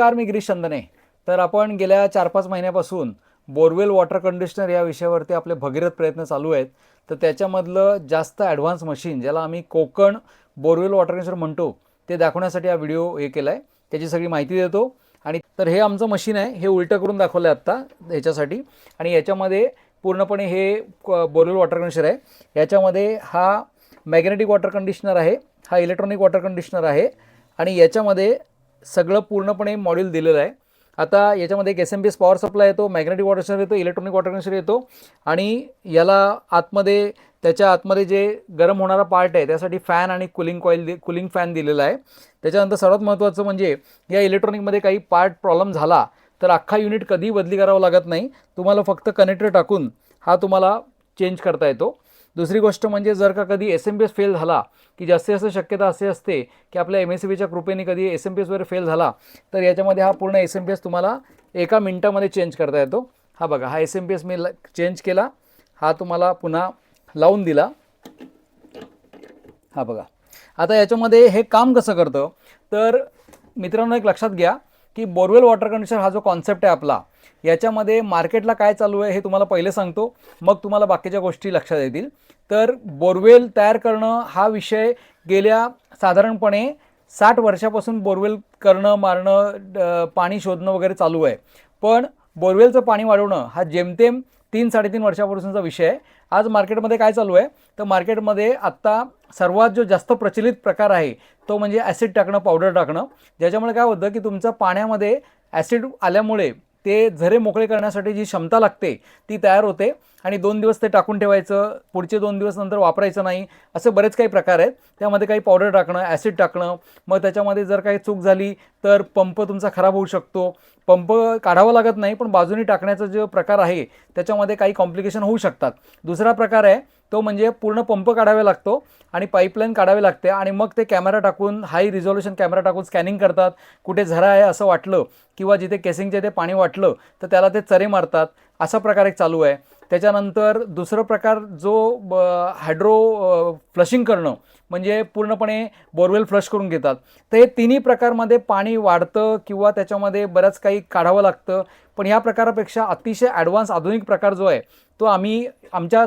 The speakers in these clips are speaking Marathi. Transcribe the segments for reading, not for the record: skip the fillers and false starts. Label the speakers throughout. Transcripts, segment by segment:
Speaker 1: नमस्कार, मी गिरीश चंदने. तर आपण गेल्या 4-5 महिन्यापासून बोरवेल वॉटर कंडिशनर या विषयावरती आपले भगीरथ प्रयत्न चालू आहेत. तर त्याच्यामधलं जास्त ॲडव्हान्स मशीन, ज्याला आम्ही कोकण बोरवेल वॉटर कंडिशनर म्हणतो, ते दाखवण्यासाठी हा व्हिडिओ हे केला आहे. त्याची सगळी माहिती देतो. आणि तर हे आमचं मशीन आहे, हे उलटं करून दाखवलं आहे आत्ता ह्याच्यासाठी. आणि याच्यामध्ये पूर्णपणे हे बोरवेल वॉटर कंडिशनर आहे. याच्यामध्ये हा मॅग्नेटिक वॉटर कंडिशनर आहे, हा इलेक्ट्रॉनिक वॉटर कंडिशनर आहे. आणि याच्यामध्ये सगळं पूर्णपणे मॉड्यूल दिलेलं आहे. आता याच्यामध्ये एक SMPS पॉवर सप्लाय येतो, मॅग्नेटिक वॉटर कंडिशनर येतो, इलेक्ट्रॉनिक वॉटर कंडिशनर येतो. आणि याला आतमध्ये, त्याच्या आतमध्ये जे गरम होणारा पार्ट आहे त्यासाठी फॅन आणि कुलिंग फॅन दिलेला आहे. त्याच्यानंतर सर्वात महत्त्वाचं म्हणजे या इलेक्ट्रॉनिकमध्ये काही पार्ट प्रॉब्लेम झाला तर अख्खा युनिट कधीही बदली करावं लागत नाही. तुम्हाला फक्त कनेक्टर टाकून हा तुम्हाला चेंज करता येतो. दुसरी गोष्ट म्हणजे जर का कधी SMPS फेल झाला, की जास्तीत जास्त शक्यता असे असते की आपल्या MSCBच्या कृपेने कधी SMPS वगैरे फेल झाला तर याच्यामध्ये हा पूर्ण SMPS तुम्हाला एका मिनटामध्ये चेंज करता येतो. हा बघा, हा SMPS मी चेंज केला, हा तुम्हाला पुन्हा लावून दिला. हा बघा. आता याच्यामध्ये हे काम कसं करतं तर मित्रांनो, एक लक्षात घ्या की बोरवेल वॉटर कंडिशनर हा जो कॉन्सेप्ट आहे आपला, याच्यामध्ये मार्केटला काय चालू आहे हे तुम्हाला पहिले सांगतो, मग तुम्हाला बाकीच्या गोष्टी लक्षात येतील. तर बोरवेल तयार करणं हा विषय गेल्या साधारणपणे 60 वर्षापासून बोरवेल करणं, मारणं, पाणी शोधणं वगैरे चालू आहे. पण बोरवेलचं पाणी वाढवणं हा जेमतेम 3-3.5 वर्षापासूनचा विषय आहे. आज मार्केटमध्ये काय चालू आहे तर मार्केटमध्ये आत्ता सर्वात जो जास्त प्रचलित प्रकार आहे तो म्हणजे ॲसिड टाकणं, पावडर टाकणं. ज्याच्यामुळे काय होतं की तुमच्या पाण्यामध्ये ॲसिड आल्यामुळे ते झरे मोकळे करण्यासाठी जी क्षमता लागते ती तयार होते. आणि 2 दिवस ते टाकून ठेवायचं, पुढचे 2 दिवस नंतर वापरायचं नाही, असे बरेच काही प्रकार आहेत. त्यामध्ये काही पावडर टाकणं, ॲसिड टाकणं. मग त्याच्यामध्ये जर काही चूक झाली तर पंप तुमचा खराब होऊ शकतो. पंप काढावा लागत नाही, पण बाजूनी टाकण्याचा जो प्रकार आहे त्याच्यामध्ये काही कॉम्प्लिकेशन होऊ शकतात. दुसरा प्रकार आहे तो म्हणजे पूर्ण पंप काढावा लागतो आणि पाईपलाईन काढावी लागते. आणि मग ते कॅमेरा टाकून, हाय रिझॉल्युशन कॅमेरा टाकून स्कॅनिंग करतात. कुठे झरा आहे असं वाटलं किंवा जिथे केसिंगचे ते पाणी वाटलं तर त्याला ते चरे मारतात. असा प्रकार एक चालू आहे. त्याच्यानंतर दुसरं प्रकार जो हायड्रो फ्लशिंग करणं, म्हणजे पूर्णपणे बोरवेल फ्लश करून घेतात. तर हे तिन्ही प्रकारमध्ये पाणी वाढतं किंवा त्याच्यामध्ये बरंच काही काढावं लागतं. पण ह्या प्रकारापेक्षा अतिशय ॲडव्हान्स आधुनिक प्रकार जो आहे तो आम्ही आमच्या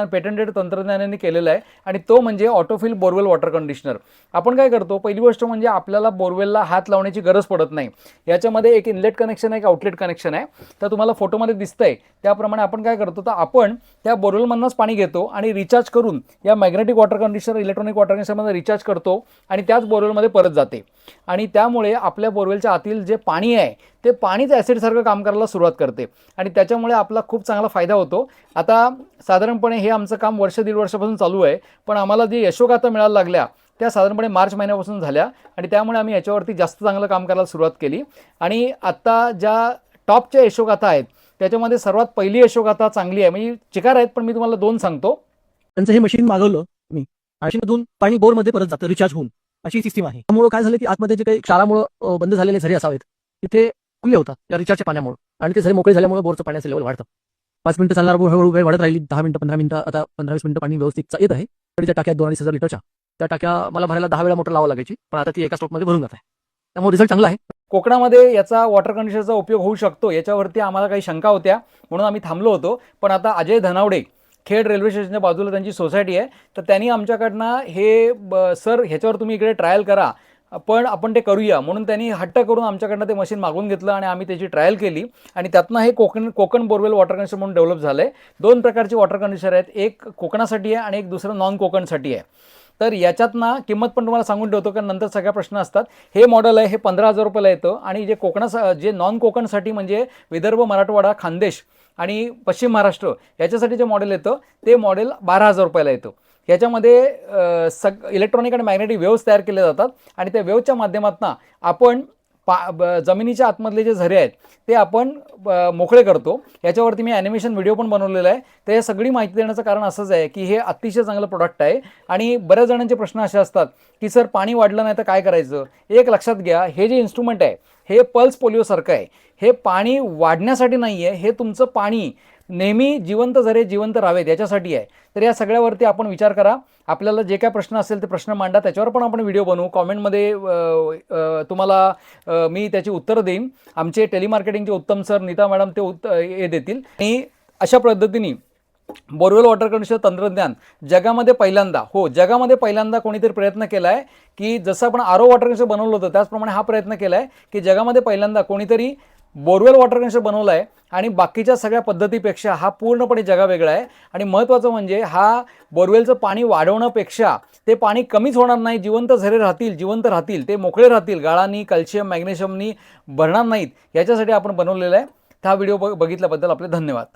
Speaker 1: पेटंटेड तंत्रज्ञानाने केलेला आहे. आणि तो म्हणजे ऑटोफिल बोरवेल वॉटर कंडिशनर. आपण काय करतो, पहिली गोष्ट म्हणजे आपल्याला बोरवेलला हात लावण्याची गरज पडत नाही. याच्यामध्ये एक इनलेट कनेक्शन आहे, एक आउटलेट कनेक्शन आहे. तर तुम्हाला फोटोमध्ये दिसतंय त्याप्रमाणे आपण काय करतो तर आपण त्या बोरवेलमधूनच पाणी घेतो आणि रिचार्ज करून या magnetic water conditioner, electronic water कंडिशनरमध्ये रिचार्ज करतो आणि त्याच बोरवेलमध्ये परत जाते. आणि त्यामुळे आपल्या बोरवेलच्या आतील जे पाणी आहे ते पाणीच ॲसिडसारखं काम करायला सुरुवात करते आणि त्याच्यामुळे आपला खूप चांगला फायदा होतो. आता साधारणपणे हे आमचं काम 1-1.5 वर्षापासून चालू आहे, पण आम्हाला जे यशोगाथा मिळायला लागल्या त्या साधारणपणे मार्च महिन्यापासून झाल्या. आणि त्यामुळे आम्ही याच्यावरती जास्त चांगलं काम करायला सुरुवात केली. आणि आत्ता ज्या टॉपच्या यशोगाथा आहेत त्याच्यामध्ये सर्वात पहिली यशोगाथा चांगली आहे, म्हणजे चिकार आहेत, पण मी तुम्हाला 2 सांगतो.
Speaker 2: त्यांचं हे मशीन मागवलं मी, मशीनमधून पाणी बोरमध्ये परत जातं रिचार्ज होऊन, अशी सिस्टीम आहे. त्यामुळे काय झालं की आतमध्ये जे काही क्षारामुळे बंद झालेले झरे असावेत तिथे खुले होतात या रिचार्जच्या पाण्यामुळे, आणि ते झरे मोकळे झाल्यामुळे बोरचं पाण्याचं लेवल वाढतं. 5 मिनिटं चालणार बोर हळूहळू वेळ वाढत राहिली, 10 मिनिटं, 15 मिनिटं, आता 15-20 मिनिटं पाणी व्यवस्थित येत आहे. तरी त्या टाक्यात 2-2.5 लिटरच्या त्या टाक्या मला भरायला 10 वेळा मोटर लावावं लागायची, पण आता ती एका स्ट्रोकमध्ये भरून जात आहे. त्यामुळे रिझल्ट चांगला आहे.
Speaker 1: कोकणामध्ये याचा वॉटर कंडिशनरचा उपयोग होऊ शकतो याच्यावरती आम्हाला काही शंका होत्या, म्हणून आम्ही थांबलो होतो. पण आता अजय धनावडे, खेड रेल्वे स्टेशनच्या बाजूला त्यांची सोसायटी आहे, तर त्यांनी आमच्याकडनं हे सर ह्याच्यावर तुम्ही इकडे ट्रायल करा, पण आपण ते करूया म्हणून त्यांनी हट्ट करून आमच्याकडनं ते मशीन मागवून घेतलं आणि आम्ही त्याची ट्रायल केली. आणि त्यातनं हे कोकण बोरवेल वॉटर कंडिशनर म्हणून डेव्हलप झालं आहे. 2 प्रकारचे वॉटर कंडिशनर आहेत, एक कोकणासाठी आहे आणि एक दुसरं नॉन कोकणसाठी आहे. तर याच्यातनं किंमत पण तुम्हाला सांगून ठेवतो, कारण नंतर सगळ्या प्रश्न असतात. हे मॉडेल आहे, हे 15,000 रुपयाला येतं. आणि जे नॉन कोकणसाठी म्हणजे विदर्भ, मराठवाडा, खानदेश आणि पश्चिम महाराष्ट्र याच्यासाठी जे मॉडेल येतं ते मॉडेल 12,000 रुपयाला येतं. याच्यामध्ये इलेक्ट्रॉनिक आणि मॅग्नेटिक वेव्स तयार केले जातात आणि त्या वेव्हच्या माध्यमातून आपण जमिनीच्या आतमधले जे झरे आहेत ते आपण मोकळे करतो. याच्यावरती मी ॲनिमेशन व्हिडिओ पण बनवलेला आहे. तर हे सगळी माहिती देण्याचं कारण असंच आहे की हे अतिशय चांगलं प्रोडक्ट आहे. आणि बऱ्याच जणांचे प्रश्न असे असतात की सर पाणी वाढलं नाही तर काय करायचं. एक लक्षात घ्या, हे जे इन्स्ट्रुमेंट आहे हे पल्स पोलिओसारखं आहे. हे पाणी वाढण्यासाठी नाही आहे, हे तुमचं पाणी नेहमी जिवंत झरे जिवंत राहावेत याच्यासाठी आहे. तर या सगळ्यावरती आपण विचार करा. आपल्याला जे काय प्रश्न असेल ते प्रश्न मांडा, त्याच्यावर पण आपण व्हिडिओ बनवू. कॉमेंटमध्ये तुम्हाला मी त्याची उत्तरं देईन. आमचे टेलिमार्केटिंगचे उत्तम सर, नीता मॅडम ते हे देतील. आणि अशा पद्धतीने बोरवेल वॉटर कंडिशनर तंत्रज्ञान जगामध्ये पहिल्यांदा, हो जगामध्ये पहिल्यांदा कोणीतरी प्रयत्न केला आहे की जसं आपण आरो वॉटर कंडिशनर बनवलं होतं त्याचप्रमाणे हा प्रयत्न केला आहे की जगामध्ये पहिल्यांदा कोणीतरी बोरवेल वॉटर कंडिशनर बनवलं आहे आणि बाकीच्या सगळ्या पद्धतीपेक्षा हा पूर्णपणे जगावेगळा आहे. आणि महत्त्वाचं म्हणजे हा बोरवेलचं पाणी वाढवण्यापेक्षा ते पाणी कमीच होणार नाही, जिवंत झरे राहतील, जिवंत राहतील, ते मोकळे राहतील, गाळानी कॅल्शियम मॅग्नेशियमनी भरणार नाहीत, याच्यासाठी आपण बनवलेलं आहे. हा व्हिडिओ बघितल्याबद्दल आपले धन्यवाद.